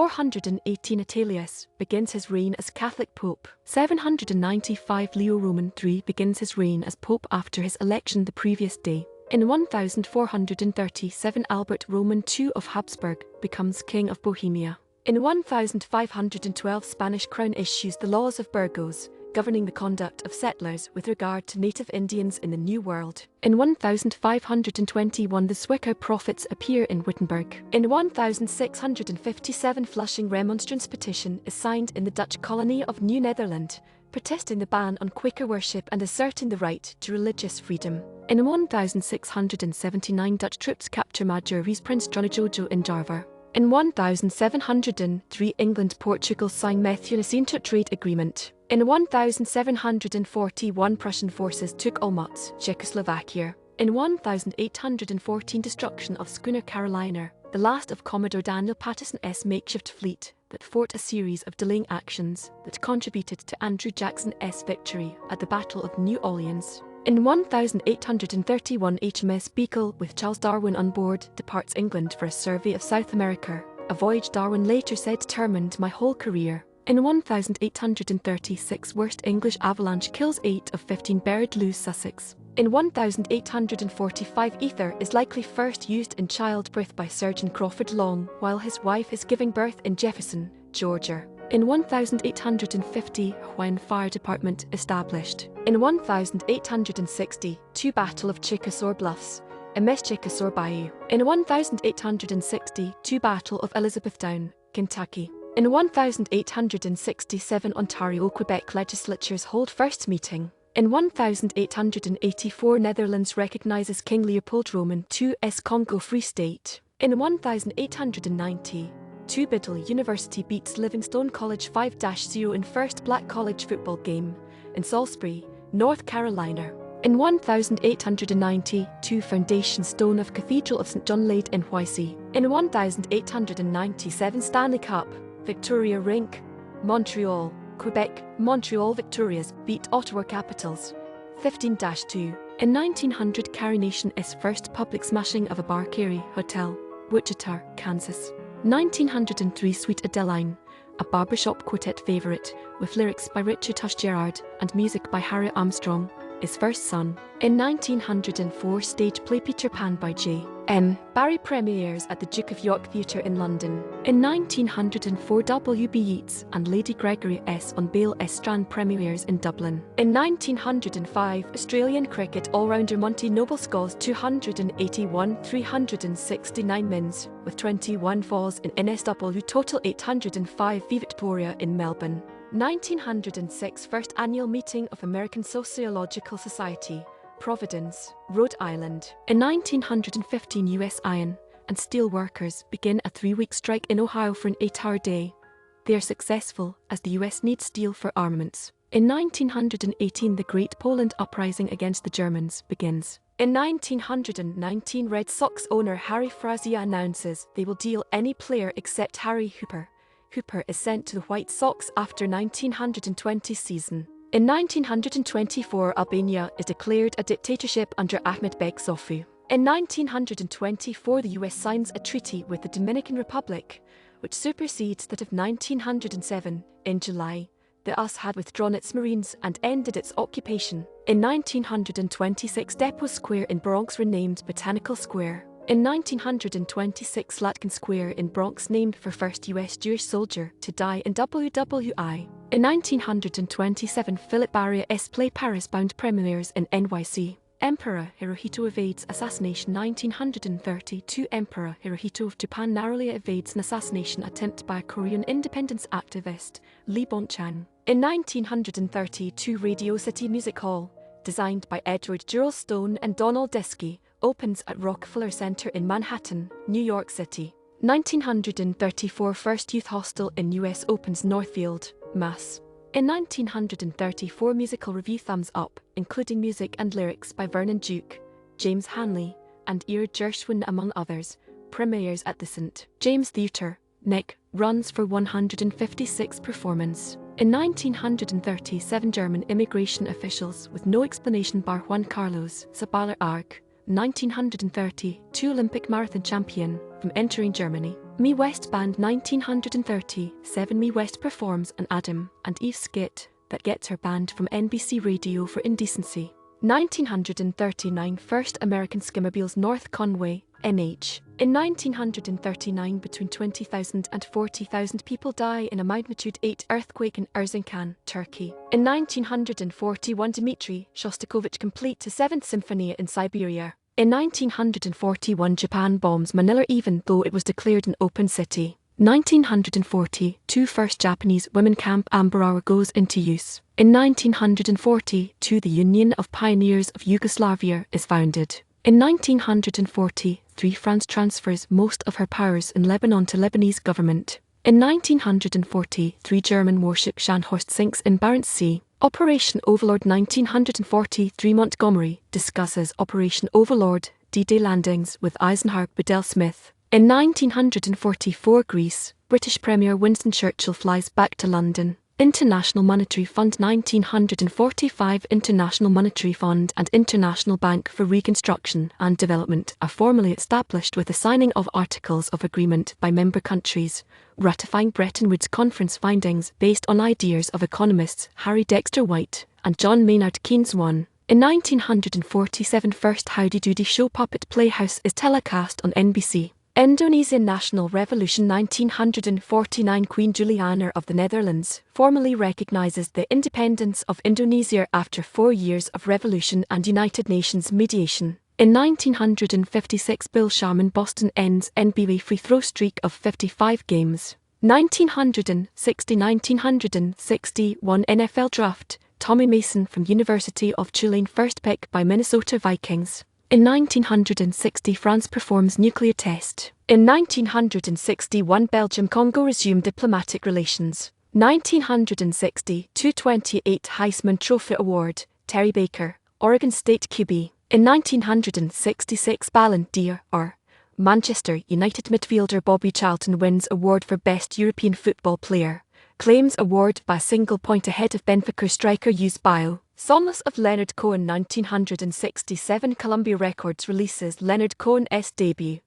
418 Atalius begins his reign as Catholic Pope. 795 Leo Roman III begins his reign as Pope after his election the previous day. In 1437 Albert Roman II of Habsburg becomes King of Bohemia. In 1512 Spanish Crown issues the Laws of Burgos, governing the conduct of settlers with regard to native Indians in the New World. In 1521 the Zwickau Prophets appear in Wittenberg. In 1657 Flushing Remonstrance petition is signed in the Dutch colony of New Netherland, protesting the ban on Quaker worship and asserting the right to religious freedom. In 1679 Dutch troops capture Majoris Prince Jonojojo in Java. In 1703 England-Portugal sign Methuen trade agreement. In 1741 Prussian forces took Olmutz, Czechoslovakia. In 1814 destruction of schooner Carolina, the last of Commodore Daniel Patterson's makeshift fleet, that fought a series of delaying actions that contributed to Andrew Jackson's victory at the Battle of New Orleans. In 1831 HMS Beagle with Charles Darwin on board departs England for a survey of South America, a voyage Darwin later said determined my whole career. In 1836 worst English avalanche kills 8 of 15 buried loose Sussex. In 1845 ether is likely first used in childbirth by Surgeon Crawford Long while his wife is giving birth in Jefferson, Georgia. In 1850 Hawaiian Fire Department established. In 1860 Battle of Chickasaw Bluffs, MS Chickasaw Bayou. In 1862 Battle of Elizabethtown, Kentucky. In 1867 Ontario-Quebec legislatures hold first meeting. In 1884 Netherlands recognizes King Leopold Roman II's Congo Free State. In 1890, Biddle University beats Livingstone College 5-0 in first black college football game in Salisbury, North Carolina. In 1892 Foundation Stone of Cathedral of St. John laid in Huaisi. In 1897 Stanley Cup, Victoria Rink, Montreal, Quebec. Montreal Victorias beat Ottawa Capitals 15-2. In 1900 Carination's first public smashing of a bar Carey Hotel, Wichita, Kansas. 1903 Sweet Adeline, a barbershop quartet favorite, with lyrics by Richard Hush Gerard and music by Harry Armstrong, his first son. In 1904 stage play Peter Pan by J.M. Barrie premieres at the Duke of York Theatre in London. In 1904 W.B. Yeats and Lady Gregory S. on Bale S. Strand premieres in Dublin. In 1905 Australian cricket all-rounder Monty Noble scores 281 369 mins, with 21 falls in NSW total 805 v Victoria in Melbourne. 1906 First Annual Meeting of American Sociological Society, Providence, Rhode Island. In 1915 U.S. iron and steel workers begin a 3-week strike in Ohio for an 8-hour day. They are successful as the U.S. needs steel for armaments. In 1918 the Great Poland Uprising against the Germans begins. In 1919 Red Sox owner Harry Frazier announces they will deal any player except Harry Hooper. Hooper is sent to the White Sox after 1920 season. In 1924 Albania is declared a dictatorship under Ahmed Beg Sofu. In 1924 the US signs a treaty with the Dominican Republic, which supersedes that of 1907. In July, the US had withdrawn its Marines and ended its occupation. In 1926 Depot Square in Bronx renamed Botanical Square. In 1926 Slatkin Square in Bronx named for first US Jewish soldier to die in WWI. In 1927 Philip Barria's play Paris Bound premieres in NYC. Emperor Hirohito evades assassination 1932 Emperor Hirohito of Japan narrowly evades an assassination attempt by a Korean independence activist, Lee Bon-chan. In 1932 Radio City Music Hall, designed by Edward Jules Stone and Donald Deskey, opens at Rockefeller Center in Manhattan, New York City. 1934 First Youth Hostel in US opens Northfield, Mass. In 1934 musical review Thumbs Up, including music and lyrics by Vernon Duke, James Hanley, and Ira Gershwin among others, premieres at the St. James Theatre, Nick, runs for 156 performances. In 1937 German immigration officials with no explanation bar Juan Carlos Zaballer Arg, 1932 Olympic marathon champion, from entering Germany. Me West Band 1937. Me West performs an Adam and Eve skit that gets her banned from NBC Radio for indecency. 1939. First American skimmobiles North Conway, NH. In 1939, between 20,000 and 40,000 people die in a magnitude 8 earthquake in Erzincan, Turkey. In 1941, Dmitri Shostakovich completes a 7th symphony in Siberia. In 1941, Japan bombs Manila even though it was declared an open city. 1942, first Japanese women camp Ambarawa goes into use. In 1942, the Union of Pioneers of Yugoslavia is founded. In 1943, France transfers most of her powers in Lebanon to Lebanese government. In 1943, German warship Scharnhorst sinks in Barents Sea. Operation Overlord 1943, Montgomery discusses Operation Overlord, D-Day landings with Eisenhower, Bedell Smith. In 1944, Greece, British Premier Winston Churchill flies back to London. International Monetary Fund 1945, International Monetary Fund and International Bank for Reconstruction and Development are formally established with the signing of Articles of Agreement by member countries, ratifying Bretton Woods Conference findings based on ideas of economists Harry Dexter White and John Maynard Keynes. In 1947, first Howdy Doody show Puppet Playhouse is telecast on NBC. Indonesian National Revolution 1949. Queen Juliana of the Netherlands formally recognizes the independence of Indonesia after 4 years of revolution and United Nations mediation. In 1956, Bill Sharman Boston ends NBA free throw streak of 55 games. 1961 NFL Draft, Tommy Mason from University of Tulane first pick by Minnesota Vikings. In 1960, France performs nuclear test. In 1961, Belgium-Congo resumed diplomatic relations. 1960, 228 Heisman Trophy Award, Terry Baker, Oregon State QB. In 1966, Ballon d'Or, Manchester United midfielder Bobby Charlton wins award for Best European Football Player. Claims award by a single point ahead of Benfica striker Eusebio. Songless of Leonard Cohen 1967, Columbia Records releases Leonard Cohen's debut.